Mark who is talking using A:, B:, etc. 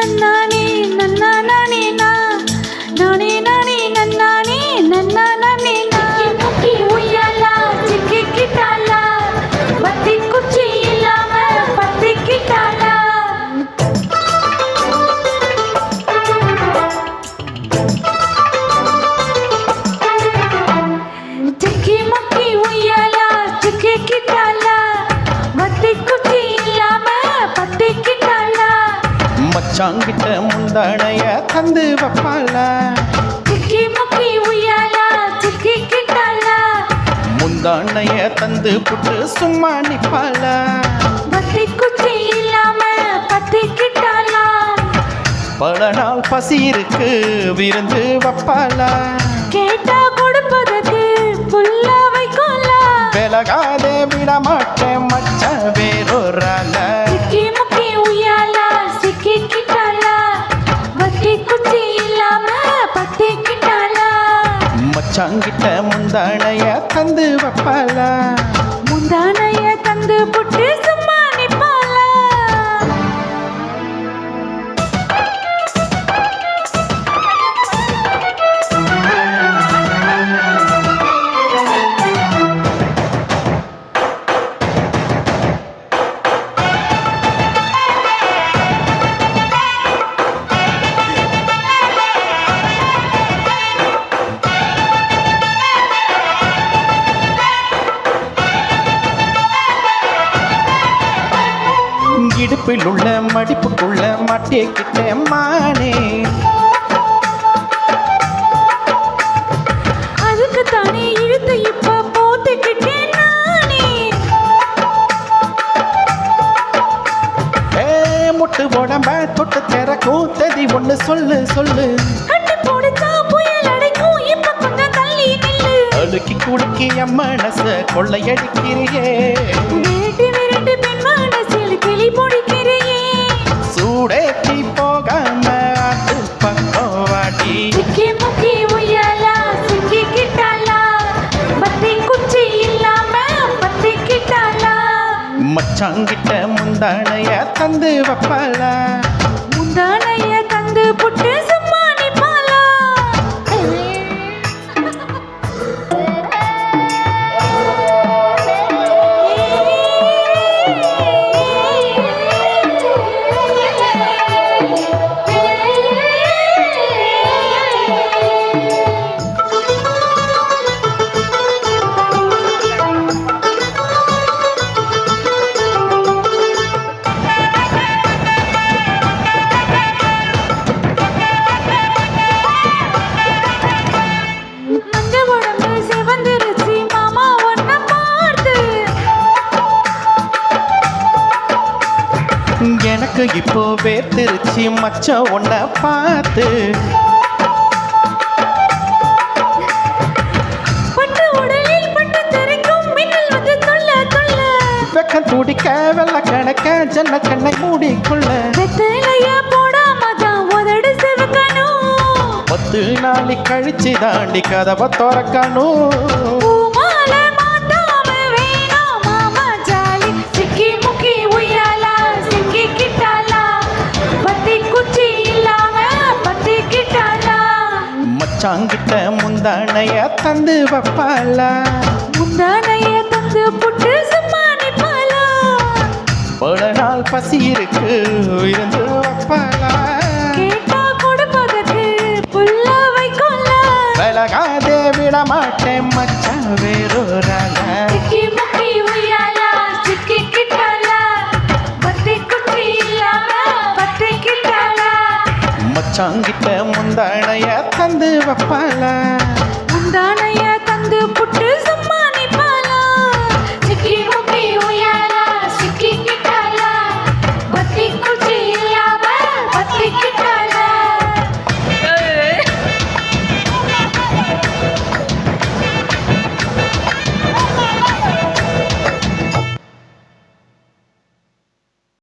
A: நன்னானே நன்னானே நா நானே நானே நன்னானே நன்னானே நா முக்கி உய்யாலா சிக்கிக்கிட்டாளா பத்தி குச்சி இல்லாம பத்திக்கிட்டாளா சிக்கி முக்கி உய்யாலா சிக்கிக்கிட்டாளா பத்தி குச்சி இல்லாம பத்திக்கிட்டாளா
B: மச்சாங்கிட்ட முந்தானைய தந்து வப்பாளா
A: சிக்கி முக்கி உய்யாலா சிக்கிக்கிட்டாளா
B: முந்தானைய தந்து புட்டு சும்மா நிப்பாளா
A: பத்தி குச்சி இல்லாம பத்திக்கிட்டாளா
B: பல நாள் பசி இருக்கு விருந்து வப்பாளா
A: கேட்டா கொடுப்பதற்கு புல்லா வைக்கோலா
B: விலகாதே விட மாட்டேன் மச்ச வேறொரால
A: சிக்கி முக்கி உய்யாலா சிக்கிக்கிட்டாளா பத்தி குச்சி இல்லாம பத்திக்கிட்டாளா
B: மச்சாங்கிட்ட முந்தானைய தந்து வப்பாளா
A: முந்தானைய தந்து புட்டு சும்மா நிப்பாளா
B: இடுப்பில் உள்ள மடிப்புக்குள்ள மாட்டிக்கிட்ட மானே
A: அதுக்கு தானே இழுத்து இப்ப போட்டுக்கிட்டேன் நானே
B: முட்டு உடம்ப தொட்டு திறக்கும் ததி ஒண்ணு சொல்லு சொல்லு
A: கட்டி போடுச்சா புயல் அடைக்கும் இப்ப கொஞ்சம் தள்ளி நில்லு
B: அடுக்கி குடுக்கி என் மனச கொள்ளையடிக்கிறியே
A: விரட்டி விரட்டி பெண் மனசில் கிளி பொடிக்கிறியே
B: சூடேத்தி போகாம அது பக்கம் வாடி
A: சிக்கி முக்கி உய்யாலா சிக்கிக்கிட்டாளா பத்தி குச்சி இல்லாம பத்திக்கிட்டாளா
B: மச்சாங்கிட்ட முந்தானைய தந்து வப்பாளா
A: முந்தானைய தந்து புட்டு சும்மா நிப்பாளா மஞ்ச உடம்பு சிவந்திருச்சு மாமா ஒன்ன பார்த்து
B: எனக்கு இப்போ வேர்த்திருச்சு மச்ச ஒன்ன பார்த்து
A: பட்டு உடலில் பட்டு தெரிக்கும் மின்னல் வந்து தொல்ல தொல்ல
B: வெக்கம் துடிக்க வெள்ள கணக்க ஜன்ன கண்ணை மூடிக்கொள்ள
A: வெத்தலைய போடாம தான் உதடு சிவக்கணும்
B: 10 நாளை கழிச்சு தாண்டி கதவை திறக்கணும்
A: பூமாலை மாட்டாம வேணாம் மாமா ஜாலி சிக்கி முக்கி உய்யாலா சிக்கிக்கிட்டாளா பத்தி குச்சி இல்லாம பத்திக்கிட்டாளா
B: மச்சாங்கிட்ட முந்தானைய தந்து வப்பாளா
A: முந்தானைய தந்து புட்டு சும்மா நிப்பாளா
B: பல நாள் பசி இருக்கு விருந்து வப்பாளா
A: கேட்டா கொடுப்பதற்கு புல்லா வைக்கோலா
B: விலகாதே விட மாட்டேன் மச்சான் வேறொரால
A: சிக்கி முக்கி உய்யாலா சிக்கிக்கிட்டாளா பத்தி குச்சி இல்லாம பத்திக்கிட்டாளா
B: மச்சாங்கிட்ட முந்தானைய தந்து வப்பாளா
A: முந்தானைய தந்து புட்டு